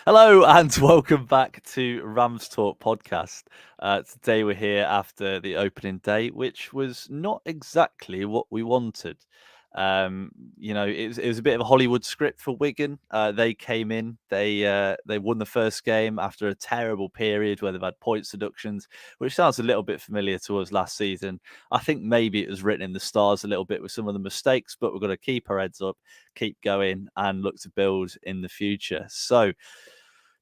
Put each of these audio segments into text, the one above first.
Hello and welcome back to RamsTalkPodcast. Today we're here after the opening day, which was not exactly what we wanted. It was a bit of a Hollywood script for Wigan. They came in, they won the first game after a terrible period where they've had points deductions, which sounds a little bit familiar to us last season. I think maybe it was written in the stars a little bit with some of the mistakes, but we're going to keep our heads up, keep going, and look to build in the future. So,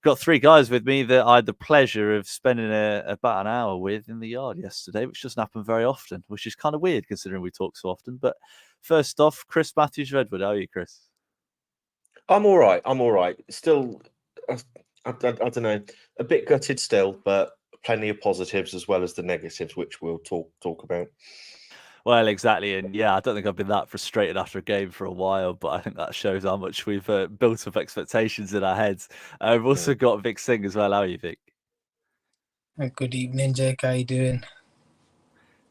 got three guys with me that I had the pleasure of spending about an hour with in the yard yesterday, which doesn't happen very often, which is kind of weird considering we talk so often. But first off, Chris Matthews-Redwood. How are you, Chris? I'm all right. Still, I don't know, a bit gutted still, but plenty of positives as well as the negatives, which we'll talk about. Well, exactly. And yeah, I don't think I've been that frustrated after a game for a while, but I think that shows how much we've built up expectations in our heads. We've also got Vic Singh as well. How are you, Vic? Good evening, Jake. How you doing?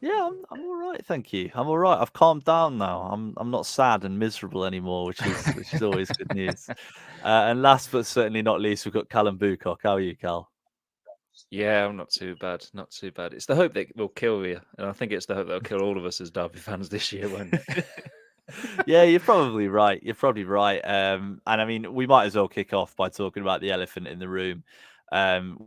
Yeah, I'm all right, thank you. I'm all right. I've calmed down now. I'm not sad and miserable anymore, which is always good news. And last but certainly not least, we've got Callum Boocock. How are you, Cal? Yeah, I'm not too bad. Not too bad. It's the hope that will kill you, and I think it's the hope that will kill all of us as Derby fans this year, won't it? Yeah, you're probably right. You're probably right. And I mean, we might as well kick off by talking about the elephant in the room.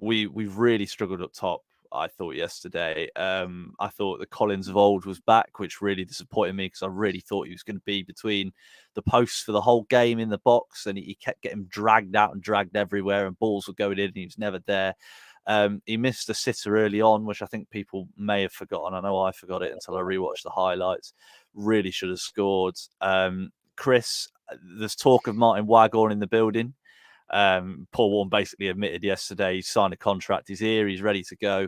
We've really struggled up top, I thought, yesterday. I thought the Collins of old was back, which really disappointed me because I really thought he was going to be between the posts for the whole game in the box, and he kept getting dragged out and dragged everywhere, and balls were going in, and he was never there. He missed a sitter early on, which I think people may have forgotten. I know I forgot it until I rewatched the highlights. Really should have scored. Chris, there's talk of Martin Waghorn in the building. Paul Warren basically admitted yesterday he's signed a contract. He's here. He's ready to go.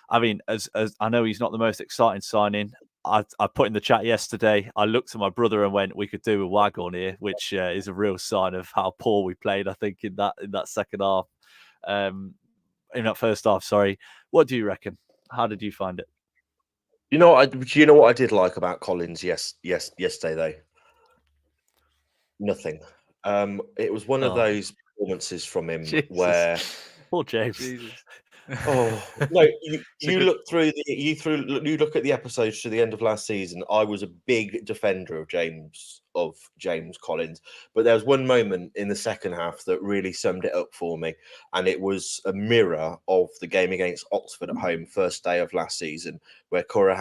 I mean, as I know he's not the most exciting signing. I put in the chat yesterday, I looked at my brother and went, we could do with Waghorn here, which is a real sign of how poor we played, I think, in that second half. In that first half, sorry. What do you reckon? How did you find it? You know what I did like about Collins yesterday though? Nothing. It was one of those performances from him where poor James. Jesus. Oh no! You look at the episodes to the end of last season. I was a big defender of James Collins, but there was one moment in the second half that really summed it up for me, and it was a mirror of the game against Oxford at home, first day of last season, where Conor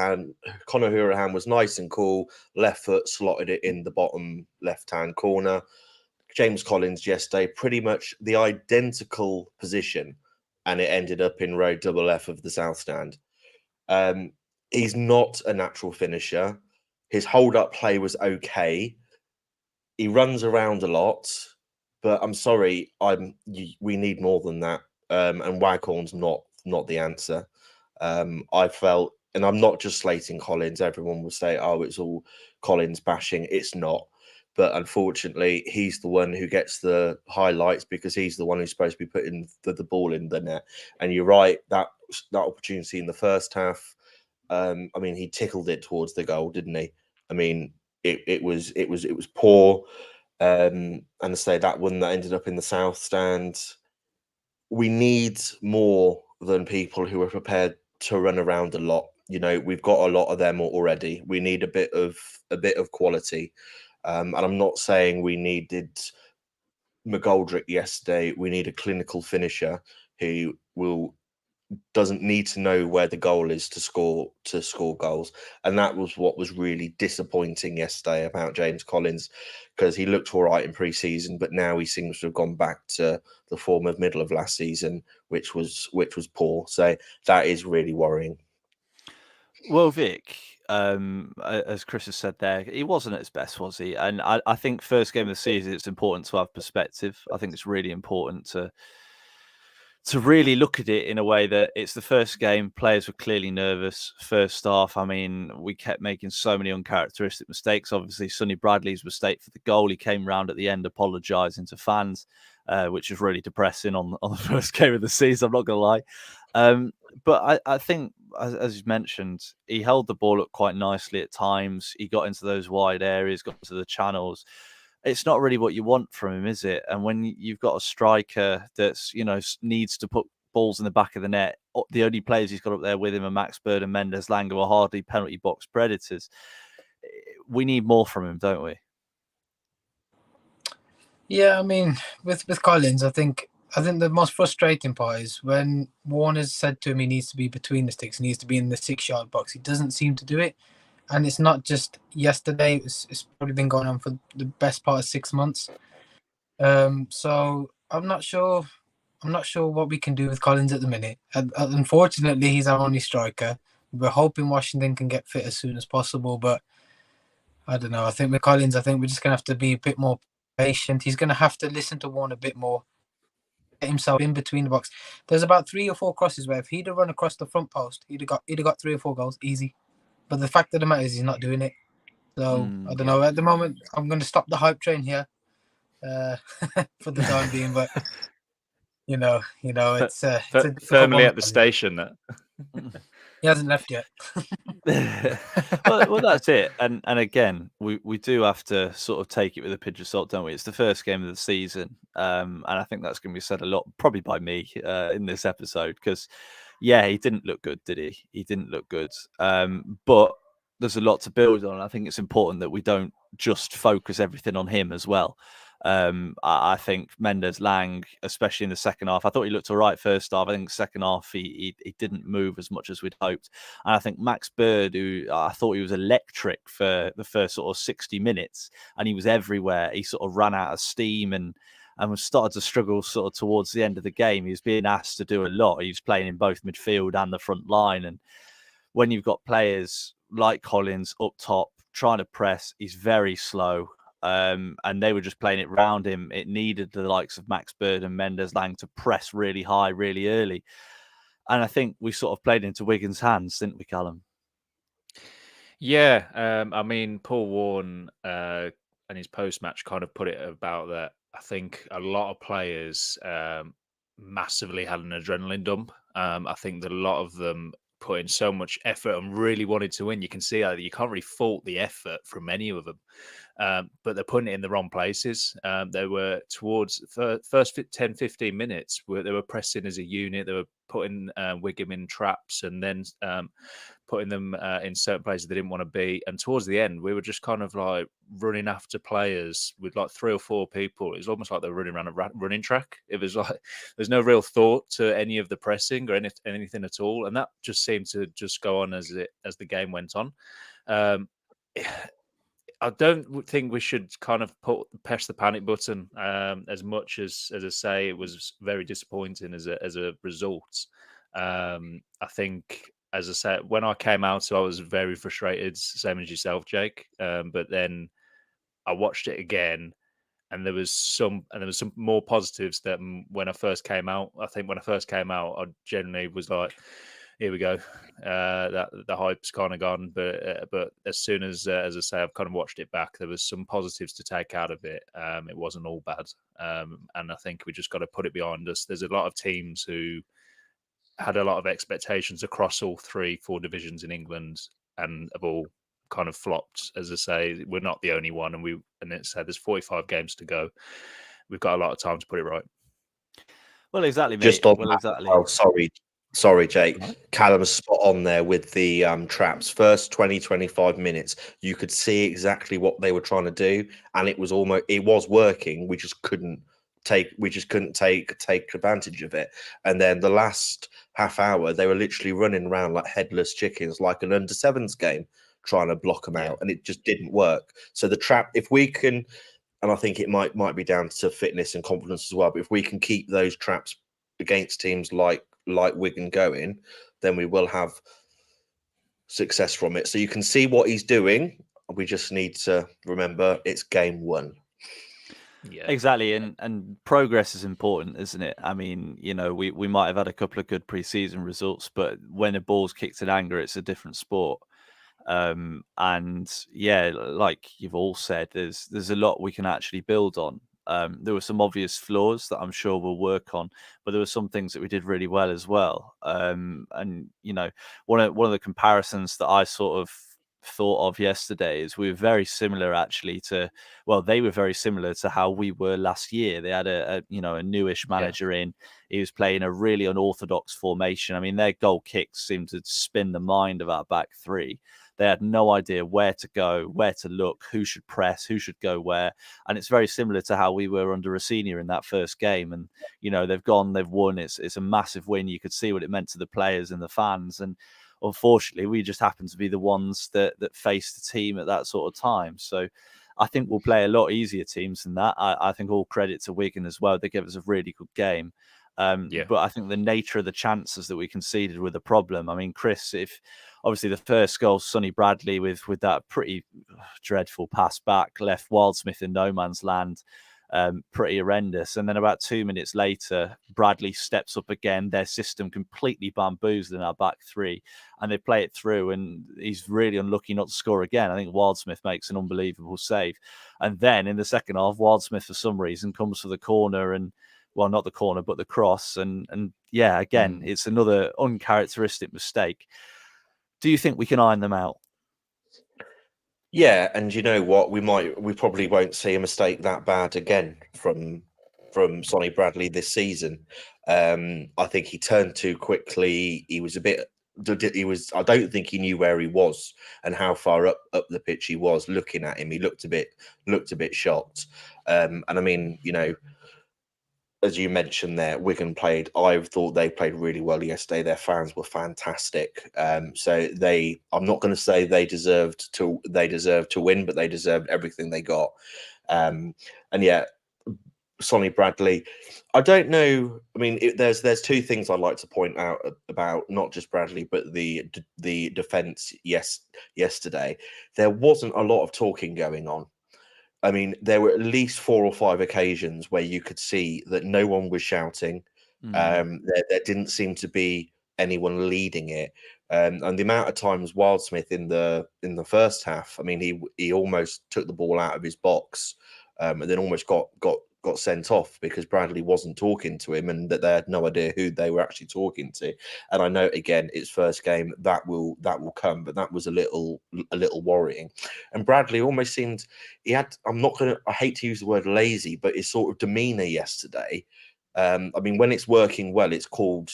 Hourihane was nice and cool, left foot slotted it in the bottom left-hand corner. James Collins yesterday, pretty much the identical position, and it ended up in row double F of the South Stand. He's not a natural finisher. His hold-up play was okay. He runs around a lot, but I'm sorry, we need more than that. And Waghorn's not the answer. I felt, and I'm not just slating Collins. Everyone will say, "Oh, it's all Collins bashing." It's not. But unfortunately, he's the one who gets the highlights because he's the one who's supposed to be putting the ball in the net. And you're right, that opportunity in the first half, I mean, he tickled it towards the goal, didn't he? I mean, it was poor. And I say that one that ended up in the South Stand. We need more than people who are prepared to run around a lot. You know, we've got a lot of them already. We need a bit of quality. And I'm not saying we needed McGoldrick yesterday. We need a clinical finisher who doesn't need to know where the goal is to score goals. And that was what was really disappointing yesterday about James Collins, because he looked all right in pre-season, but now he seems to have gone back to the form of middle of last season, which was poor. So that is really worrying. Well, Vic, as Chris has said there, he wasn't at his best, was he? And I think first game of the season, it's important to have perspective. I think it's really important to really look at it in a way that it's the first game. Players were clearly nervous. First half, I mean, we kept making so many uncharacteristic mistakes. Obviously, Sonny Bradley's mistake for the goal. He came round at the end apologising to fans, which is really depressing on the first game of the season, I'm not going to lie. But I think, as you mentioned, he held the ball up quite nicely at times. He got into those wide areas, got into the channels. it's not really what you want from him, is it? And when you've got a striker that's, needs to put balls in the back of the net, the only players he's got up there with him are Max Bird and Mendes Lang, who are hardly penalty box predators. We need more from him, don't we? Yeah, I mean, with Collins, I think the most frustrating part is when Warner's said to him he needs to be between the sticks, he needs to be in the 6-yard box. He doesn't seem to do it. And it's not just yesterday. It's probably been going on for the best part of 6 months. So I'm not sure what we can do with Collins at the minute. Unfortunately, he's our only striker. We're hoping Washington can get fit as soon as possible, but I don't know. I think with Collins, we're just going to have to be a bit more patient. He's going to have to listen to Warner a bit more, get himself in between the box. There's about 3 or 4 crosses where if he'd have run across the front post, he'd have got 3 or 4 goals easy. But the fact of the matter is he's not doing it. So I don't know. At the moment, I'm going to stop the hype train here for the time being. But it's firmly at the station. That he hasn't left yet. well, that's it. And again, we do have to sort of take it with a pinch of salt, don't we? It's the first game of the season, and I think that's going to be said a lot, probably by me in this episode, because he didn't look good, did he? He didn't look good. But there's a lot to build on. I think it's important that we don't just focus everything on him as well. I think Mendes Lang, especially in the second half, I thought he looked all right first half. I think second half he didn't move as much as we'd hoped. And I think Max Bird, who I thought he was electric for the first sort of 60 minutes, and he was everywhere. He sort of ran out of steam and was started to struggle sort of towards the end of the game. He was being asked to do a lot. He was playing in both midfield and the front line. And when you've got players like Collins up top trying to press, he's very slow. And they were just playing it round him. It needed the likes of Max Bird and Mendes Lang to press really high, really early. And I think we sort of played into Wigan's hands, didn't we, Callum? Yeah. I mean, Paul Warne and his post-match kind of put it about that. I think a lot of players massively had an adrenaline dump. I think that a lot of them put in so much effort and really wanted to win. You can see that you can't really fault the effort from any of them. But they're putting it in the wrong places. They were towards the first 10, 15 minutes where they were pressing as a unit. They were putting Wigan in traps and then putting them in certain places they didn't want to be. And towards the end, we were just kind of like running after players with like 3 or 4 people. It was almost like they were running around a running track. It was like there's no real thought to any of the pressing or anything at all. And that just seemed to just go on as the game went on. I don't think we should kind of press the panic button as much as I say it was very disappointing as a result. I think, as I said, when I came out, I was very frustrated, same as yourself, Jake. But then I watched it again, and there was some more positives than when I first came out. I think when I first came out, I generally was like, here we go. That the hype's kind of gone, but as soon as I say, I've kind of watched it back. There was some positives to take out of it. It wasn't all bad, and I think we just got to put it behind us. There's a lot of teams who had a lot of expectations across all 3-4 divisions in England, and have all kind of flopped. As I say, we're not the only one, and it's said there's 45 games to go. We've got a lot of time to put it right. Well, exactly, mate. Just on that, exactly. Oh, sorry, Jake. Callum's spot on there with the traps. First 20-25 minutes, you could see exactly what they were trying to do, and it was working. We just couldn't take advantage of it. And then the last half hour, they were literally running around like headless chickens, like an under-7s game, trying to block them out, and it just didn't work. So the trap, if we can, and I think it might be down to fitness and confidence as well, but if we can keep those traps against teams like Wigan going, then we will have success from it. So you can see what he's doing. We just need to remember it's game 1. Yeah, exactly. And progress is important, isn't it? I mean, we might have had a couple of good pre-season results, but when a ball's kicked in anger, it's a different sport. And yeah, like you've all said, there's a lot we can actually build on. There were some obvious flaws that I'm sure we'll work on, but there were some things that we did really well as well. And one of the comparisons that I sort of thought of yesterday is we were very similar actually to, well, they were very similar to how we were last year. They had a newish manager in. He was playing a really unorthodox formation. I mean, their goal kicks seemed to spin the mind of our back three. They had no idea where to go, where to look, who should press, who should go where. And it's very similar to how we were under Rossini in that first game. And, they've won. It's a massive win. You could see what it meant to the players and the fans. And unfortunately, we just happened to be the ones that faced the team at that sort of time. So I think we'll play a lot easier teams than that. I think all credit to Wigan as well. They gave us a really good game. But I think the nature of the chances that we conceded were the problem. I mean, Chris, if obviously the first goal, Sonny Bradley with that pretty dreadful pass back, left Wildsmith in no man's land, pretty horrendous. And then about 2 minutes later, Bradley steps up again. Their system completely bamboozled in our back three, and they play it through, and he's really unlucky not to score again. I think Wildsmith makes an unbelievable save. And then in the second half, Wildsmith, for some reason, comes for the corner and, well, not the corner, but the cross. And again, it's another uncharacteristic mistake. Do you think we can iron them out? Yeah, and you know what? We probably won't see a mistake that bad again from Sonny Bradley this season. I think he turned too quickly. I don't think he knew where he was and how far up the pitch he was. Looking at him, he looked a bit shocked. And I mean, as you mentioned there, Wigan I thought they played really well yesterday. Their fans were fantastic. So I'm not going to say they deserved to win, but they deserved everything they got. And yeah, Sonny Bradley, I don't know. I mean, there's two things I'd like to point out about not just Bradley, but the defence yesterday. There wasn't a lot of talking going on. I mean, there were at least 4 or 5 occasions where you could see that no one was shouting. There didn't seem to be anyone leading it. And the amount of times Wildsmith in the first half, I mean, he almost took the ball out of his box and then almost got sent off because Bradley wasn't talking to him, and that they had no idea who they were actually talking to. And I know, again, it's first game, that will come, but that was a little worrying. And Bradley almost seemed, I hate to use the word lazy, but his sort of demeanor yesterday. I mean, when it's working well, it's called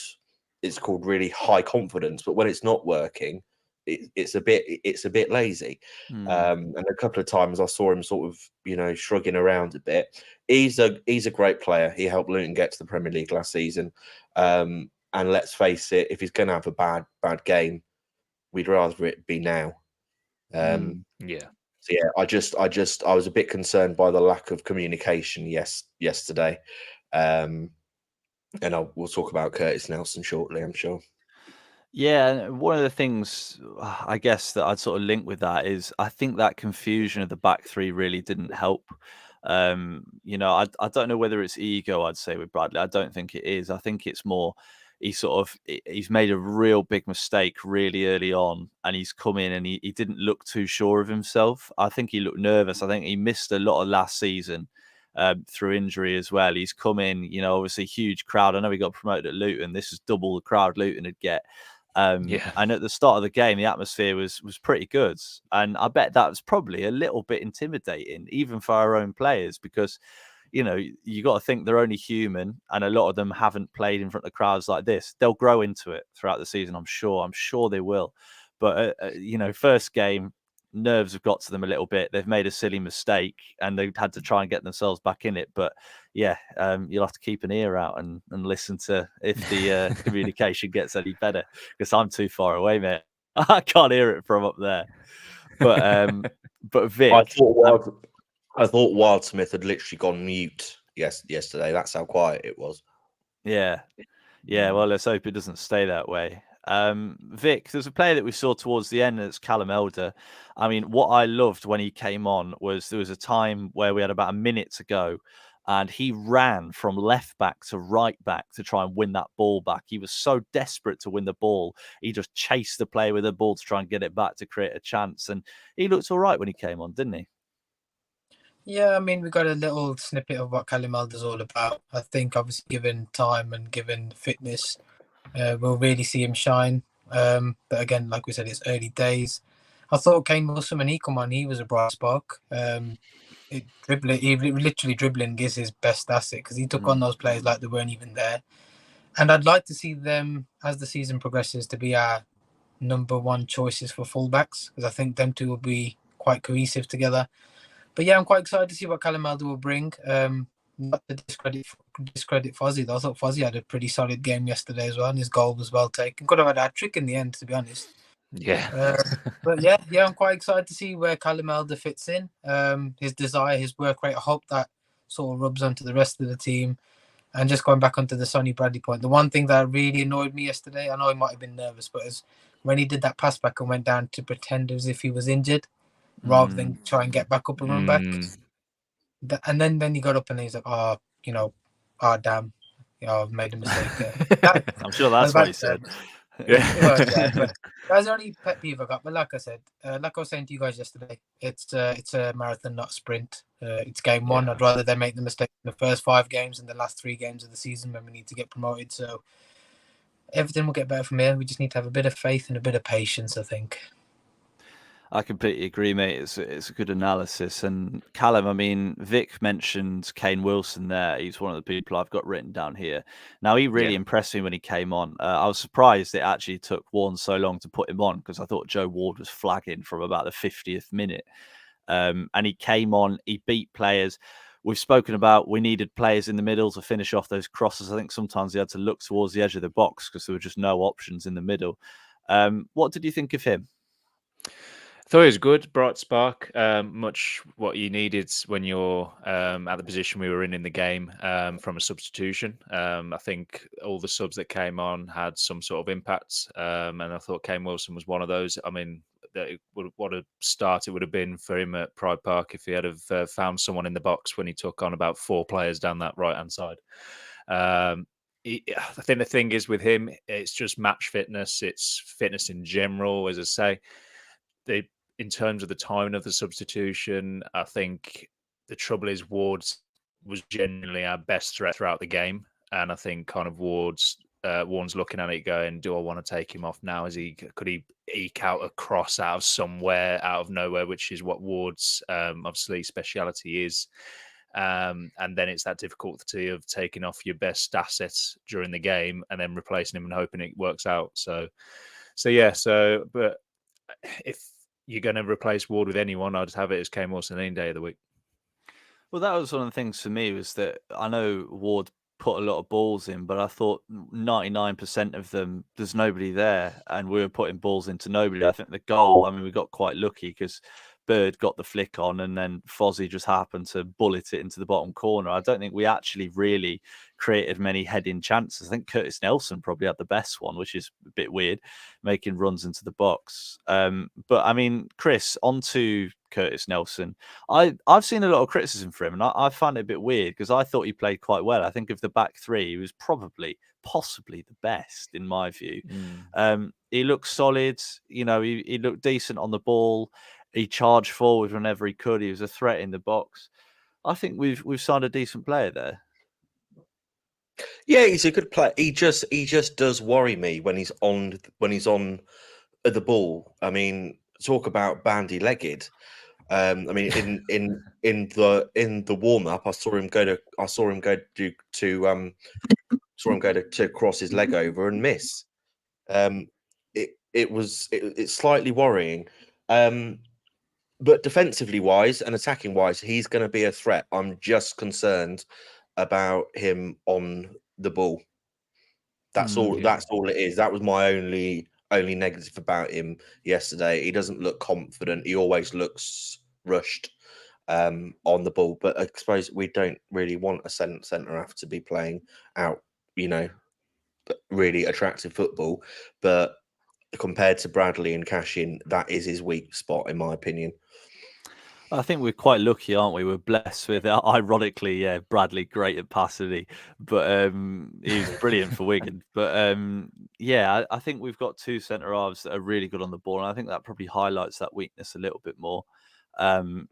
really high confidence, but when it's not working, it's a bit lazy. And a couple of times I saw him sort of, shrugging around a bit. He's a great player. He helped Luton get to the Premier League last season. And let's face it, if he's going to have a bad game, we'd rather it be now. So yeah, I was a bit concerned by the lack of communication yesterday. And we'll talk about Curtis Nelson shortly, I'm sure. Yeah, one of the things I guess that I'd sort of link with that is I think that confusion of the back three really didn't help. I don't know whether it's ego, I'd say, with Bradley. I don't think it is. I think it's more he's made a real big mistake really early on, and he's come in and he didn't look too sure of himself. I think he looked nervous. I think he missed a lot of last season through injury as well. He's come in, obviously huge crowd. I know he got promoted at Luton. This is double the crowd Luton would get. And at the start of the game, the atmosphere was pretty good. And I bet that was probably a little bit intimidating, even for our own players, because, you got to think they're only human, and a lot of them haven't played in front of crowds like this. They'll grow into it throughout the season, I'm sure. I'm sure they will. But, first game, nerves have got to them a little bit. They've made a silly mistake and they've had to try and get themselves back in it. But yeah, you'll have to keep an ear out and listen to if the communication gets any better, because I'm too far away, mate. I can't hear it from up there. But Vic, I thought Wildsmith had literally gone mute yesterday. That's how quiet it was. Yeah. Well, let's hope it doesn't stay that way. Vic, there's a player that we saw towards the end, that's Callum Elder. I mean, what I loved when he came on was there was a time where we had about a minute to go, and he ran from left back to right back to try and win that ball back. He was so desperate to win the ball. He just chased the player with the ball to try and get it back to create a chance. And he looked all right when he came on, didn't he? Yeah, I mean, we got a little snippet of what Callum Elder's all about. I think, obviously, given time and given fitness, we'll really see him shine. But again, like we said, it's early days. I thought Kane Wilson, when he come on, he was a bright spark. He literally dribbling is his best asset because he took on those players like they weren't even there. And I'd like to see them, as the season progresses, to be our number one choices for fullbacks, because I think them two will be quite cohesive together. But yeah, I'm quite excited to see what Callum will bring. Not to discredit Fozzie, though. I thought Fozzie had a pretty solid game yesterday as well, and his goal was well taken. Could have had a hat-trick in the end, to be honest. Yeah. But yeah, I'm quite excited to see where Callum Elder fits in. His desire, his work rate, I hope that sort of rubs onto the rest of the team. And just going back onto the Sonny Bradley point, the one thing that really annoyed me yesterday, I know he might have been nervous, but is when he did that pass back and went down to pretend as if he was injured, rather than try and get back up and run back. And then he got up and he's like, damn, I've made a mistake. I'm sure that's what he said. But that's the only pet peeve I got. But like I said, like I was saying to you guys yesterday, it's a marathon, not a sprint. It's game one. I'd rather they make the mistake in the first 5 games than the last 3 games of the season when we need to get promoted. So everything will get better from here. We just need to have a bit of faith and a bit of patience, I think. I completely agree, mate. It's a good analysis. And Callum, I mean, Vic mentioned Kane Wilson there. He's one of the people I've got written down here. Now, he really impressed me when he came on. I was surprised it actually took Warne so long to put him on, because I thought Joe Ward was flagging from about the 50th minute. And he came on, he beat players. We've spoken about we needed players in the middle to finish off those crosses. I think sometimes he had to look towards the edge of the box because there were just no options in the middle. What did you think of him? I thought it was good, bright spark, much what you needed when you're at the position we were in the game from a substitution. I think all the subs that came on had some sort of impact, and I thought Kane Wilson was one of those. I mean, what a start it would have been for him at Pride Park if he had have found someone in the box when he took on about 4 players down that right-hand side. I think the thing is with him, it's just match fitness. It's fitness in general, as I say. In terms of the timing of the substitution, I think the trouble is Ward's was genuinely our best threat throughout the game. And I think kind of Warne's looking at it going, do I want to take him off now? Could he eke out a cross out of somewhere, out of nowhere, which is what Ward's obviously speciality is. And then it's that difficulty of taking off your best assets during the game and then replacing him and hoping it works out. But if you're going to replace Ward with anyone, I'd have it as Kane Wilson any day of the week. Well, that was one of the things for me, was that I know Ward put a lot of balls in, but I thought 99% of them, there's nobody there, and we were putting balls into nobody. I think the goal, I mean, we got quite lucky because Bird got the flick on and then Fozzie just happened to bullet it into the bottom corner. I don't think we actually really created many heading chances. I think Curtis Nelson probably had the best one, which is a bit weird, making runs into the box. But I mean, Chris, on to Curtis Nelson. I've seen a lot of criticism for him, and I find it a bit weird because I thought he played quite well. I think of the back three, he was possibly the best in my view. He looked solid, he looked decent on the ball. He charged forward whenever he could. He was a threat in the box. I think we've signed a decent player there. Yeah, he's a good player. He just does worry me when he's on the ball. I mean, talk about bandy-legged. I mean, in the warm up, I saw him go to cross his leg over and miss. It's slightly worrying. But defensively wise and attacking wise, he's going to be a threat. I'm just concerned about him on the ball. That's all. Yeah. That's all it is. That was my only negative about him yesterday. He doesn't look confident. He always looks rushed on the ball. But I suppose we don't really want a centre half to be playing out, really attractive football. But compared to Bradley and Cashin, that is his weak spot, in my opinion. I think we're quite lucky, aren't we? We're blessed with, ironically, Bradley, great at passing, but he was brilliant for Wigan. But I think we've got 2 centre halves that are really good on the ball, and I think that probably highlights that weakness a little bit more.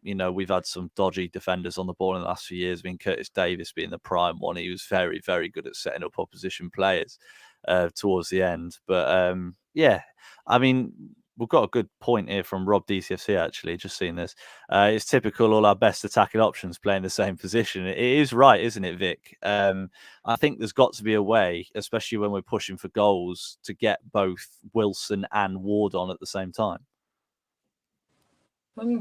We've had some dodgy defenders on the ball in the last few years. I mean, Curtis Davis being the prime one, he was very, very good at setting up opposition players towards the end. But I mean, we've got a good point here from Rob DCFC, actually, just seeing this. It's typical all our best attacking options playing the same position. It is right, isn't it, Vic? I think there's got to be a way, especially when we're pushing for goals, to get both Wilson and Ward on at the same time.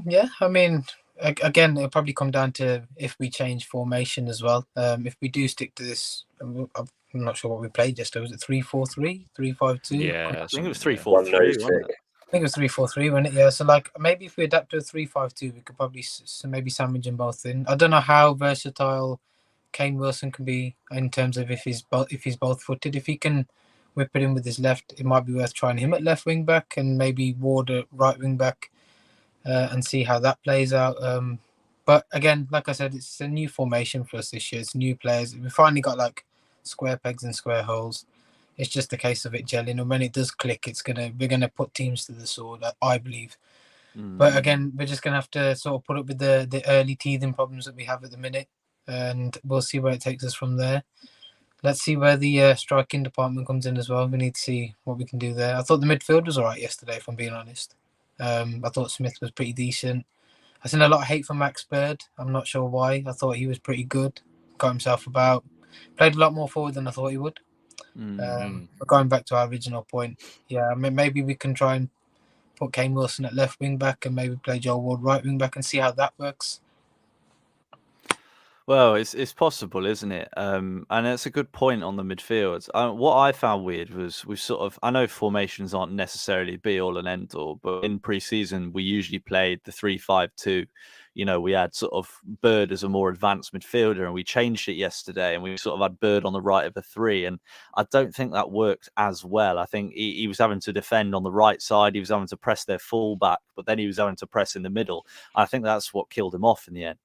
Yeah, I mean, again, it'll probably come down to if we change formation as well. If we do stick to this, I'm not sure what we played yesterday. Was it 3-4-3, 3-5-2? Yeah, I think it was 3-4-3, One-nosed wasn't it? I think it was 3-4-3, wasn't it? Yeah. So like maybe if we adapt to a 3-5-2, we could probably maybe sandwich them both in. I don't know how versatile Kane Wilson can be in terms of if he's both footed. If he can whip it in with his left, it might be worth trying him at left wing back and maybe Ward at right wing back. And see how that plays out. But again, like I said, it's a new formation for us this year. It's new players. We finally got like square pegs and square holes. It's just a case of it gelling, and when it does click, we're gonna put teams to the sword, I believe. But again, we're just gonna have to sort of put up with the early teething problems that we have at the minute, and we'll see where it takes us from there. Let's see where the striking department comes in as well. We need to see what we can do there. I thought the midfield was all right yesterday, if I'm being honest. I thought Smith was pretty decent. I've seen a lot of hate for Max Bird. I'm not sure why. I thought he was pretty good. Got himself about. Played a lot more forward than I thought he would. But going back to our original point, yeah, I mean, maybe we can try and put Kane Wilson at left wing back and maybe play Joel Ward right wing back and see how that works. Well, it's possible, isn't it? And it's a good point on the midfield. What I found weird was I know formations aren't necessarily be all and end all, but in pre-season we usually played the 3-5-2. You know, we had sort of Bird as a more advanced midfielder, and we changed it yesterday, and we sort of had Bird on the right of the three, and I don't think that worked as well. I think he was having to defend on the right side, he was having to press their full back, but then he was having to press in the middle. I think that's what killed him off in the end.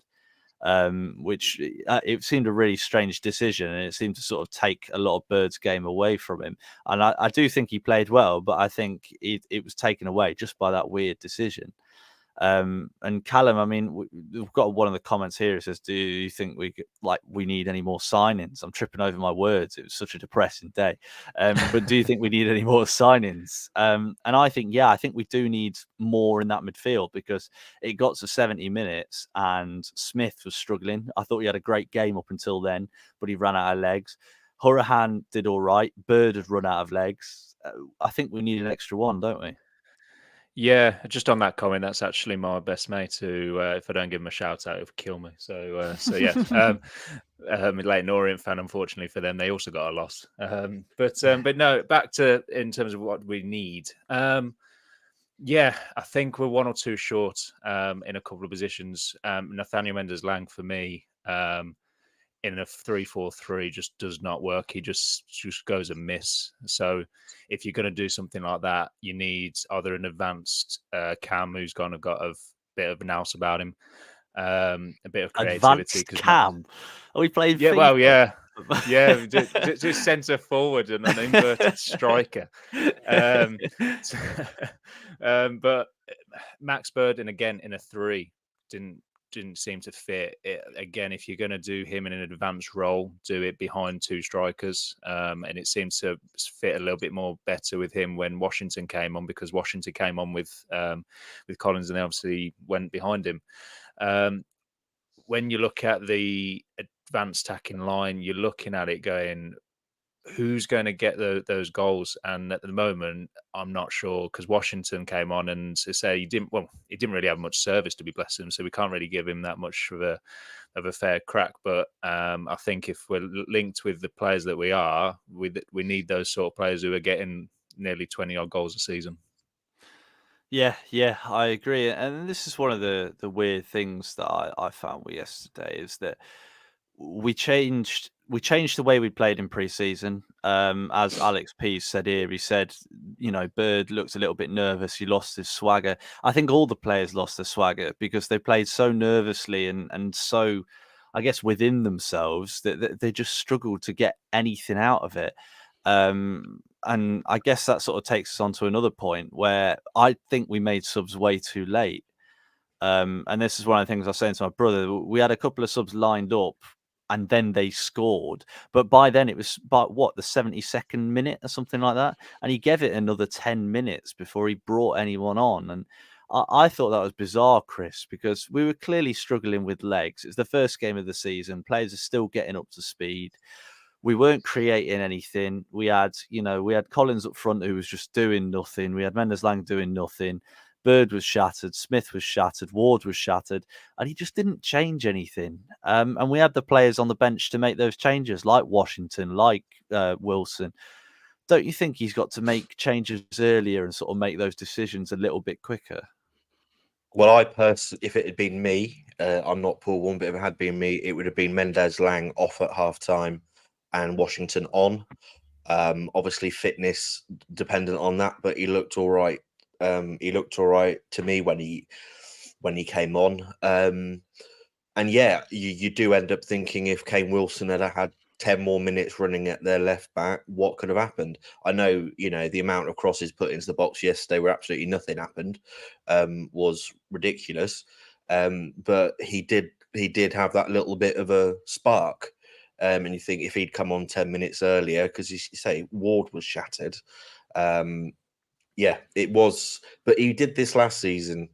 Which it seemed a really strange decision, and it seemed to sort of take a lot of Bird's game away from him. And I do think he played well, but I think it was taken away just by that weird decision. And Callum, I mean, we've got one of the comments here. It says, "Do you think we need any more signings?" I'm tripping over my words. It was such a depressing day. But do you think we need any more signings? And I think, I think we do need more in that midfield, because it got to 70 minutes and Smith was struggling. I thought he had a great game up until then, but he ran out of legs. Hurahan did all right. Bird had run out of legs. I think we need an extra one, don't we? Yeah, just on that comment, that's actually my best mate who, if I don't give him a shout out, he'll kill me. So yeah, Leighton Orient fan, unfortunately for them, they also got a loss. But no, back to in terms of what we need. Yeah, I think we're one or two short in a couple of positions. Nathaniel Mendes-Lang for me, in a 3-4-3 just does not work. He just goes amiss. So if you're going to do something like that, you need either an advanced Cam who's got a bit of nous about him, a bit of creativity. Advanced Cam? Are we playing FIFA? Well, yeah, just centre forward and an inverted striker. But Max Bird, and again in a 3, didn't seem to fit it. Again, if you're going to do him in an advanced role, do it behind two strikers, and it seems to fit a little bit more better with him when Washington came on, because Washington came on with Collins and they obviously went behind him. When you look at the advanced attacking line, you're looking at it going, who's going to get those goals? And at the moment, I'm not sure, because Washington came on and to say he didn't really have much service, to be blessed him, so we can't really give him that much of a fair crack. But I think if we're linked with the players that we are, we need those sort of players who are getting nearly 20 odd goals a season. Yeah, I agree. And this is one of the weird things that I found with yesterday, is that we changed the way we played in pre-season. As Alex P said here, he said, Bird looked a little bit nervous. He lost his swagger. I think all the players lost their swagger because they played so nervously and so, I guess, within themselves that they just struggled to get anything out of it. And I guess that sort of takes us on to another point where I think we made subs way too late. And this is one of the things I was saying to my brother. We had a couple of subs lined up and then they scored. But by then it was about the 72nd minute or something like that, and he gave it another 10 minutes before he brought anyone on. And I thought that was bizarre, Chris, because we were clearly struggling with legs. It's the first game of the season. Players are still getting up to speed. We weren't creating anything. We had Collins up front who was just doing nothing. We had Mendes-Lang doing nothing. Bird was shattered. Smith was shattered. Ward was shattered. And he just didn't change anything. And we had the players on the bench to make those changes, like Washington, like Wilson. Don't you think he's got to make changes earlier and sort of make those decisions a little bit quicker? Well, if it had been me, I'm not Paul Warne, but if it had been me, it would have been Mendes-Lang off at half-time and Washington on. Obviously, fitness dependent on that, but he looked all right. He looked all right to me when he came on. And yeah, you do end up thinking if Kane Wilson had 10 more minutes running at their left back, what could have happened? I know, the amount of crosses put into the box yesterday where absolutely nothing happened was ridiculous. But he did have that little bit of a spark. And you think if he'd come on 10 minutes earlier, because you say Ward was shattered. Yeah, it was. But he did this last season.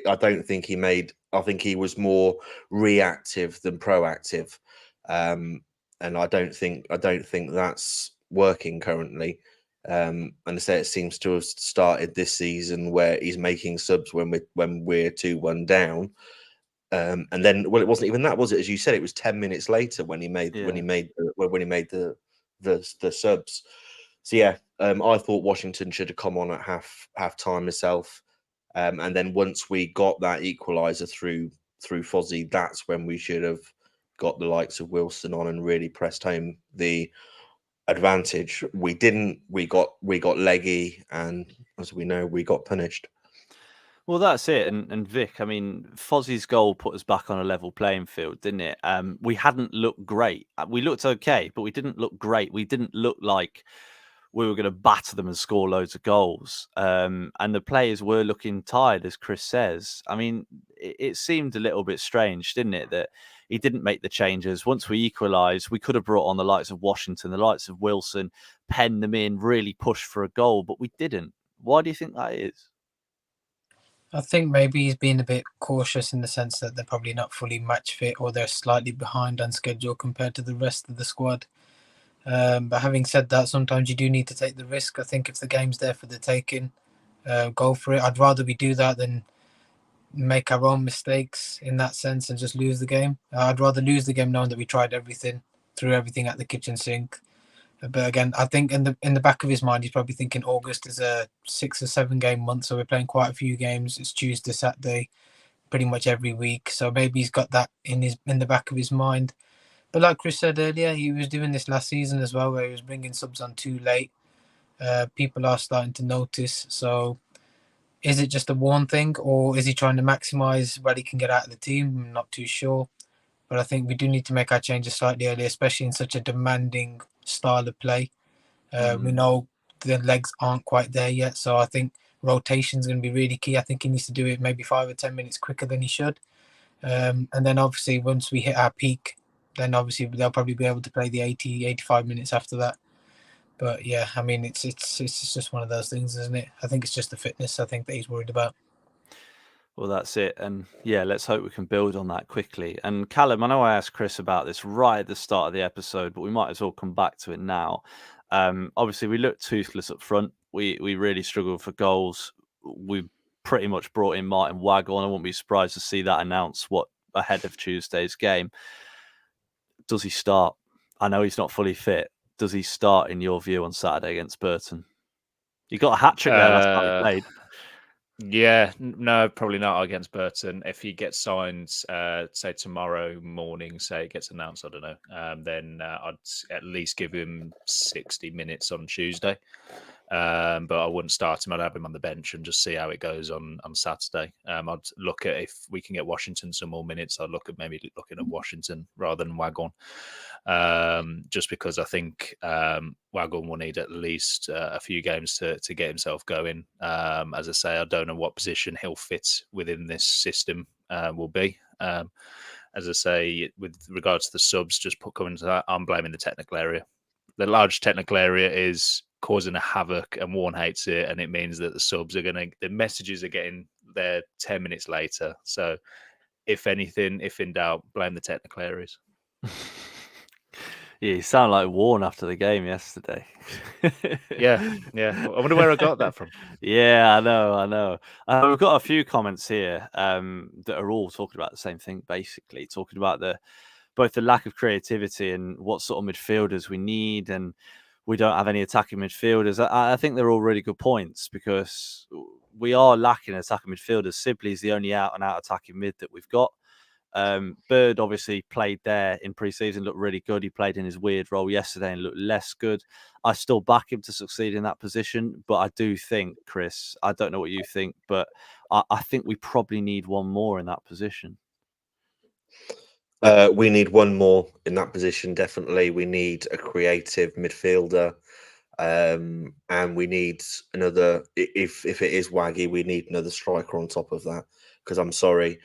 I don't think he made. I think he was more reactive than proactive. And I don't think that's working currently. And I say it seems to have started this season where he's making subs when we're 2-1 down. And then, well, it wasn't even that, was it? As you said, it was 10 minutes later when he made the subs. So yeah, I thought Washington should have come on at half time myself. And then once we got that equaliser through Fozzie, that's when we should have got the likes of Wilson on and really pressed home the advantage. We didn't. We got leggy, and as we know, we got punished. Well, that's it. And Vic, I mean, Fozzie's goal put us back on a level playing field, didn't it? We hadn't looked great. We looked okay, but we didn't look great. We didn't look like we were going to batter them and score loads of goals. And the players were looking tired, as Chris says. I mean, it seemed a little bit strange, didn't it, that he didn't make the changes. Once we equalised, we could have brought on the likes of Washington, the likes of Wilson, pen them in, really push for a goal, but we didn't. Why do you think that is? I think maybe he's been a bit cautious in the sense that they're probably not fully match fit or they're slightly behind on schedule compared to the rest of the squad. But having said that, sometimes you do need to take the risk. I think if the game's there for the taking, go for it. I'd rather we do that than make our own mistakes in that sense and just lose the game. I'd rather lose the game knowing that we tried everything, threw everything at the kitchen sink. But again, I think in the back of his mind, he's probably thinking August is a 6 or 7 game month, so we're playing quite a few games. It's Tuesday, Saturday, pretty much every week. So maybe he's got that in the back of his mind. But like Chris said earlier, he was doing this last season as well, where he was bringing subs on too late. People are starting to notice. So is it just a one thing, or is he trying to maximise what he can get out of the team? I'm not too sure. But I think we do need to make our changes slightly early, especially in such a demanding style of play. We know the legs aren't quite there yet. So I think rotation is going to be really key. I think he needs to do it maybe 5 or 10 minutes quicker than he should. And then obviously once we hit our peak, then obviously they'll probably be able to play the 80, 85 minutes after that. But yeah, I mean, it's just one of those things, isn't it? I think it's just the fitness, I think, that he's worried about. Well, that's it. And yeah, let's hope we can build on that quickly. And Callum, I know I asked Chris about this right at the start of the episode, but we might as well come back to it now. Obviously, we looked toothless up front. We really struggled for goals. We pretty much brought in Martin Waghorn. I wouldn't be surprised to see that announced ahead of Tuesday's game. Does he start? I know he's not fully fit. Does he start, in your view, on Saturday against Burton? You got a hat-trick there last time he played. Yeah, no, probably not against Burton. If he gets signed, say tomorrow morning, say it gets announced, I don't know, then I'd at least give him 60 minutes on Tuesday. But I wouldn't start him. I'd have him on the bench and just see how it goes on Saturday. I'd look at if we can get Washington some more minutes. I'd look at maybe looking at Washington rather than Waghorn, just because I think Waghorn will need at least a few games to get himself going. As I say, I don't know what position he'll fit within this system will be. as I say, with regards to the subs, just coming to that, I'm blaming the technical area. The large technical area is causing a havoc, and Warren hates it, and it means that the subs are the messages are getting there 10 minutes later. So, if anything, if in doubt, blame the technical areas. Yeah, you sound like Warren after the game yesterday. Yeah. I wonder where I got that from. Yeah, I know. We've got a few comments here that are all talking about the same thing, basically talking about both the lack of creativity and what sort of midfielders we need, and we don't have any attacking midfielders. I think they're all really good points because we are lacking attacking midfielders. Sibley is the only out-and-out attacking mid that we've got. Bird obviously played there in pre-season, looked really good. He played in his weird role yesterday and looked less good. I still back him to succeed in that position, but I do think, Chris, I don't know what you think, but I think we probably need one more in that position. We need one more in that position, definitely. We need a creative midfielder, and we need another. If it is Waggy, we need another striker on top of that. Because I'm sorry,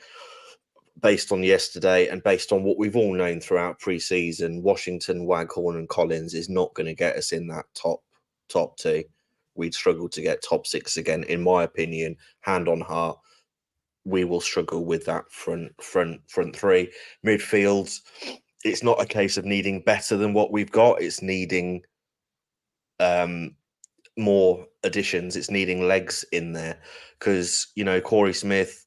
based on yesterday and based on what we've all known throughout pre-season, Washington, Waghorn, and Collins is not going to get us in that top two. We'd struggle to get top six again, in my opinion. Hand on heart, we will struggle with that front three. Midfield, it's not a case of needing better than what we've got. It's needing more additions. It's needing legs in there because, Corey Smith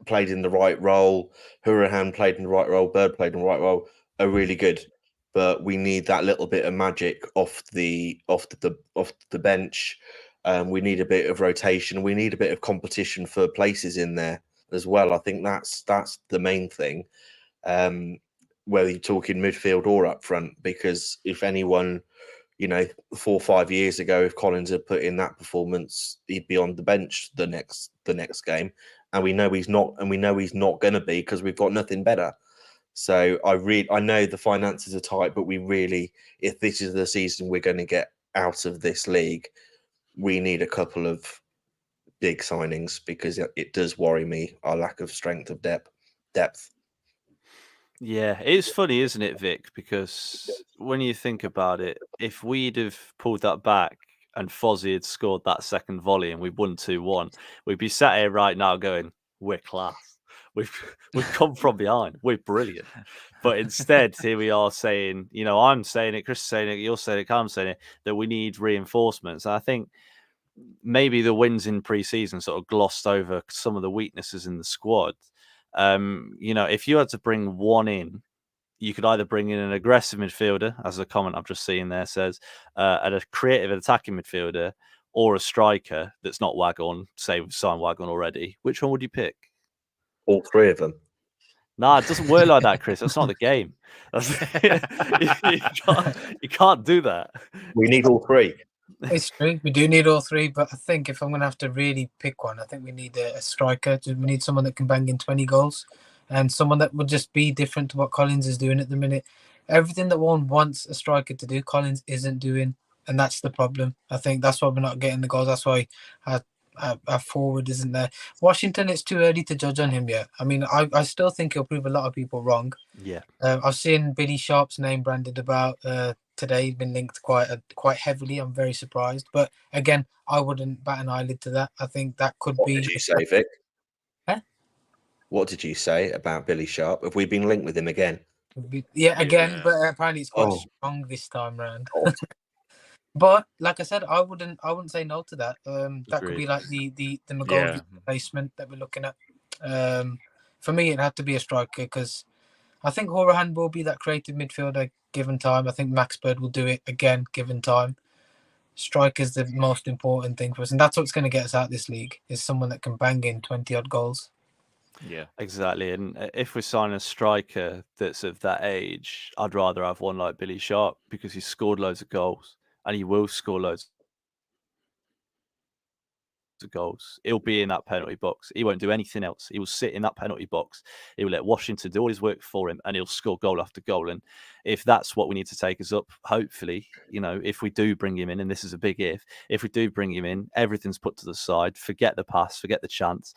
played in the right role. Hurahan played in the right role. Bird played in the right role. Are really good, but we need that little bit of magic off the bench. We need a bit of rotation. We need a bit of competition for places in there as well. I think that's the main thing. Whether you're talking midfield or up front, because if anyone, 4 or 5 years ago, if Collins had put in that performance, he'd be on the bench the next game, and we know he's not, and we know he's not going to be because we've got nothing better. So I know the finances are tight, but we really, if this is the season we're going to get out of this league, we need a couple of big signings because it does worry me, our lack of strength of depth. Yeah, it's funny, isn't it, Vic? Because when you think about it, if we'd have pulled that back and Fozzie had scored that second volley and we won 2-1, we'd be sat here right now going, we're class. We've come from behind. We're brilliant. But instead, here we are saying, I'm saying it, Chris is saying it, you're saying it, Callum's saying it, that we need reinforcements. And I think maybe the wins in pre-season sort of glossed over some of the weaknesses in the squad. If you had to bring one in, you could either bring in an aggressive midfielder, as the comment I've just seen there says, and a creative attacking midfielder, or a striker that's not Waghorn. Say we've signed Waghorn already. Which one would you pick? All three of them. Nah, it doesn't work like that, Chris. That's not the game. You can't do that. We need all three. It's true. We do need all three, but I think if I'm going to have to really pick one, I think we need a striker. We need someone that can bang in 20 goals and someone that would just be different to what Collins is doing at the minute. Everything that one wants a striker to do, Collins isn't doing, and that's the problem. I think that's why we're not getting the goals. That's why our forward isn't there. Washington, it's too early to judge on him yet. I mean, I still think he'll prove a lot of people wrong. Yeah. I've seen Billy Sharp's name branded about today. He's been linked quite heavily. I'm very surprised. But again, I wouldn't bat an eyelid to that. I think that could be... What did you say, Vic? Huh? What did you say about Billy Sharp? Have we been linked with him again? Yeah, again, but apparently it's quite strong this time round. But like I said, I wouldn't say no to that. That could be like the McGoldrick replacement that we're looking at. For me, it had to be a striker because I think Horahan will be that creative midfielder given time. I think Max Bird will do it again given time. Striker is the most important thing for us, and that's what's going to get us out this league is someone that can bang in 20-odd goals. Yeah, exactly. And if we sign a striker that's of that age, I'd rather have one like Billy Sharp because he's scored loads of goals and he will score loads of goals. He'll be in that penalty box. He won't do anything else. He will sit in that penalty box. He will let Washington do all his work for him and he'll score goal after goal. And if that's what we need to take us up, hopefully, if we do bring him in, and this is a big if we do bring him in, everything's put to the side, forget the pass, forget the chance,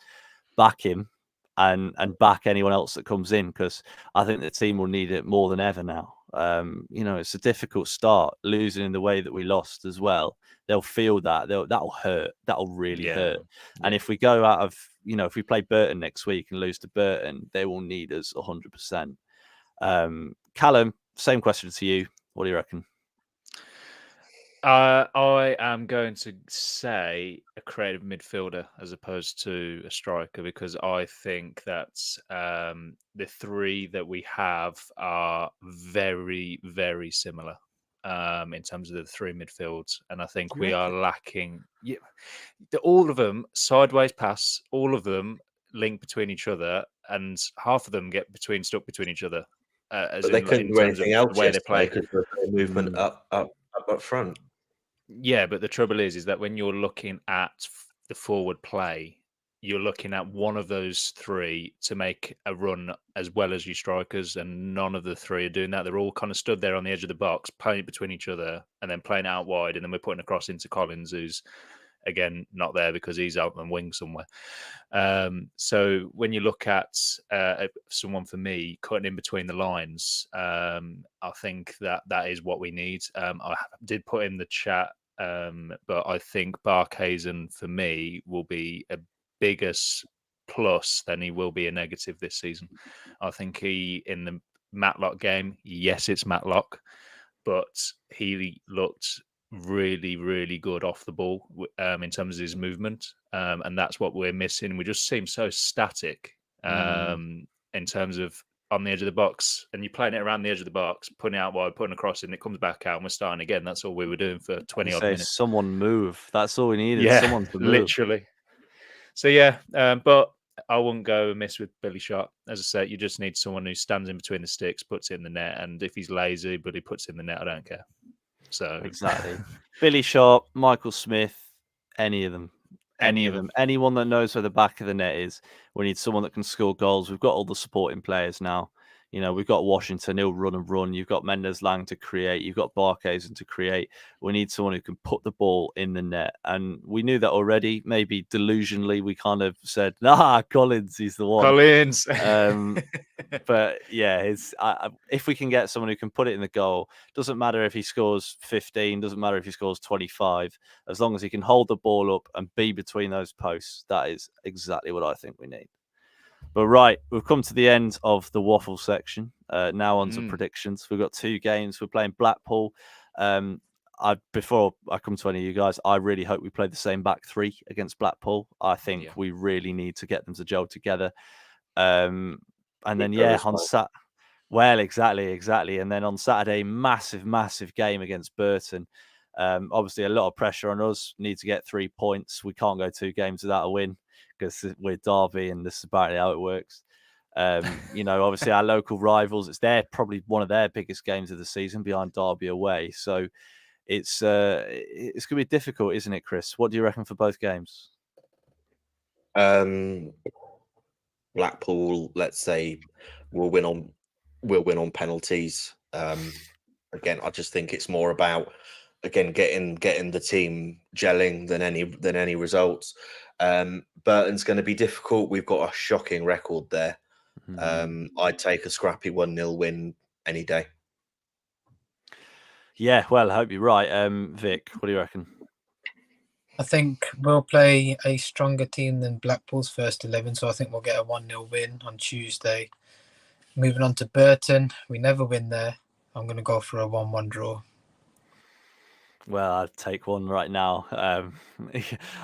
back him. and back anyone else that comes in, because I think the team will need it more than ever now. It's a difficult start, losing in the way that we lost as well. They'll feel that. That'll hurt. That'll really hurt. And if we go out of, if we play Burton next week and lose to Burton, they will need us 100%. Callum, same question to you. What do you reckon? I am going to say a creative midfielder as opposed to a striker, because I think that the three that we have are very, very similar in terms of the three midfields. And I think we are lacking all of them sideways pass, all of them link between each other, and half of them get stuck between each other. But they couldn't do anything else where they play because of the movement up front. Yeah, but the trouble is that when you're looking at the forward play, you're looking at one of those three to make a run as well as your strikers, and none of the three are doing that. They're all kind of stood there on the edge of the box, playing it between each other, and then playing it out wide, and then we're putting a cross into Collins, who's again not there because he's out on wing somewhere. So when you look at someone, for me, cutting in between the lines, I think that is what we need. I did put in the chat, but I think Barkhuizen for me will be a bigger plus than he will be a negative this season. I think he, in the Matlock game, yes, it's Matlock, but he looked really, really good off the ball in terms of his movement, and that's what we're missing. We just seem so static in terms of on the edge of the box, and you're playing it around the edge of the box, putting it out wide, putting a cross in, it comes back out, and we're starting again. That's all we were doing for 20 odd minutes. Someone move. That's all we needed. Yeah, someone to move. Literally. So yeah, but I wouldn't go amiss with Billy Sharp. As I said, you just need someone who stands in between the sticks, puts it in the net, and if he's lazy but he puts it in the net, I don't care. So exactly. Billy Sharp, Michael Smith, any of them. Any of them. Anyone that knows where the back of the net is. We need someone that can score goals. We've got all the supporting players now. We've got Washington, he'll run and run. You've got Mendes-Lang to create. You've got Barkhuizen to create. We need someone who can put the ball in the net. And we knew that already. Maybe delusionally, we kind of said, Collins, he's the one. Collins. But yeah, if we can get someone who can put it in the goal, doesn't matter if he scores 15, doesn't matter if he scores 25, as long as he can hold the ball up and be between those posts, that is exactly what I think we need. But right, we've come to the end of the waffle section. Now on to predictions. We've got 2 games. We're playing Blackpool. Before I come to any of you guys, I really hope we play the same back 3 against Blackpool. I think we really need to get them to gel together. And then, exactly. And then on Saturday, massive game against Burton. Obviously, a lot of pressure on us. Need to get 3 points. We can't go 2 games without a win, because we're Derby, and this is apparently how it works. Obviously our local rivals, it's probably one of their biggest games of the season behind Derby away. So it's going to be difficult, isn't it, Chris? What do you reckon for both games? Blackpool, let's say, will win on penalties. Again, I just think it's more about getting the team gelling than any results. Burton's going to be difficult. We've got a shocking record there. I'd take a scrappy 1-0 win any day. Yeah, well, I hope you're right. Vic, what do you reckon? I think we'll play a stronger team than Blackpool's first 11, so I think we'll get a 1-0 win on Tuesday. Moving on to Burton, we never win there. I'm going to go for a 1-1 draw. Well, I'd take one right now.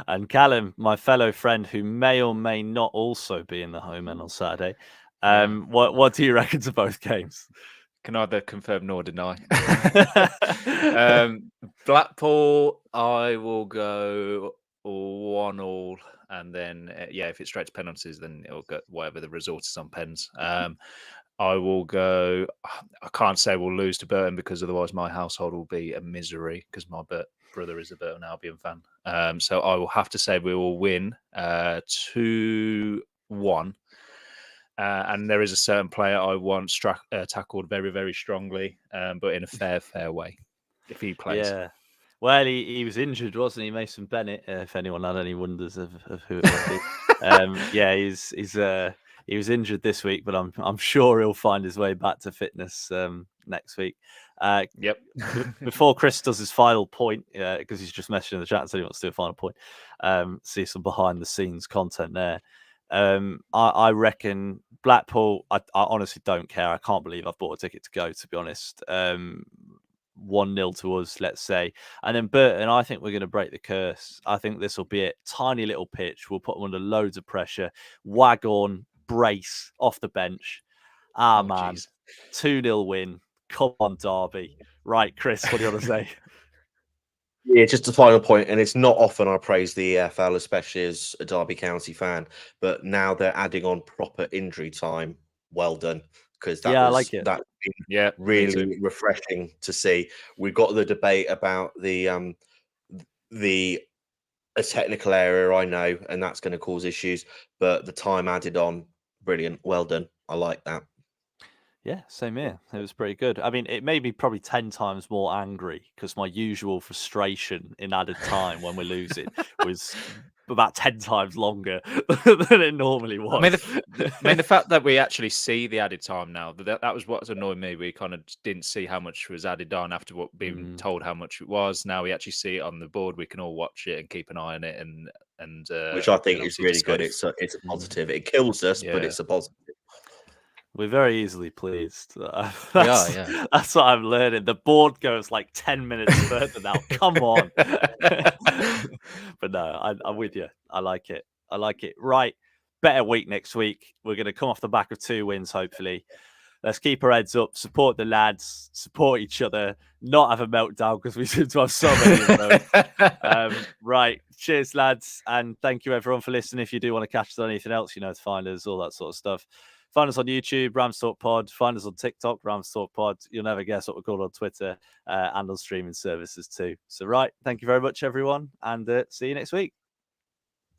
And Callum, my fellow friend, who may or may not also be in the home end on Saturday, what do you reckon to both games? Can neither confirm nor deny. Blackpool, I will go 1-1, and then if it's straight to penalties, then it'll go whatever the result is on pens. I will go. I can't say we'll lose to Burton, because otherwise my household will be a misery, because my brother is a Burton Albion fan. So I will have to say we will win 2-1. And there is a certain player I want tackled very, very strongly, but in a fair way, if he plays. Yeah. Well, he was injured, wasn't he, Mason Bennett? If anyone had any wonders of who it would be. he was injured this week, but I'm sure he'll find his way back to fitness next week. Yep. Before Chris does his final point, because he's just messaging in the chat and said he wants to do a final point. See some behind the scenes content there. I reckon Blackpool. I honestly don't care. I can't believe I've bought a ticket to go. To be honest, 1-0 to us, let's say, and then Burton. I think we're going to break the curse. I think this will be a tiny little pitch. We'll put them under loads of pressure. Waghorn, brace off the bench. Man, 2-0 win. Come on, Derby. Right, Chris, what do you want to say? Yeah, just a final point, and it's not often I praise the EFL, especially as a Derby County fan, but now they're adding on proper injury time. Well done, because I like it. That's been really refreshing to see. We've got the debate about a technical area, I know, and that's going to cause issues, but the time added on, brilliant. Well done. I like that. Yeah, same here. It was pretty good. I mean, it made me probably 10 times more angry because my usual frustration in added time when we lose it was about 10 times longer than it normally was. I mean, the fact that we actually see the added time now, that was what annoyed me. We kind of didn't see how much was added on after being told how much it was. Now we actually see it on the board. We can all watch it and keep an eye on it, and which I think is really good. It's a positive. It kills us, but it's a positive. We're very easily pleased. That's what I'm learning. The board goes like 10 minutes further now. Come on. But no, I'm with you. I like it. Right. Better week next week. We're going to come off the back of 2 wins, hopefully. Let's keep our heads up, support the lads, support each other, not have a meltdown because we seem to have so many of those. Right. Cheers, lads. And thank you, everyone, for listening. If you do want to catch us on anything else, you know, to find us, all that sort of stuff. Find us on YouTube, RamsTalkPod. Find us on TikTok, RamsTalkPod. You'll never guess what we're called on Twitter and on streaming services too. So, right. Thank you very much, everyone. And see you next week.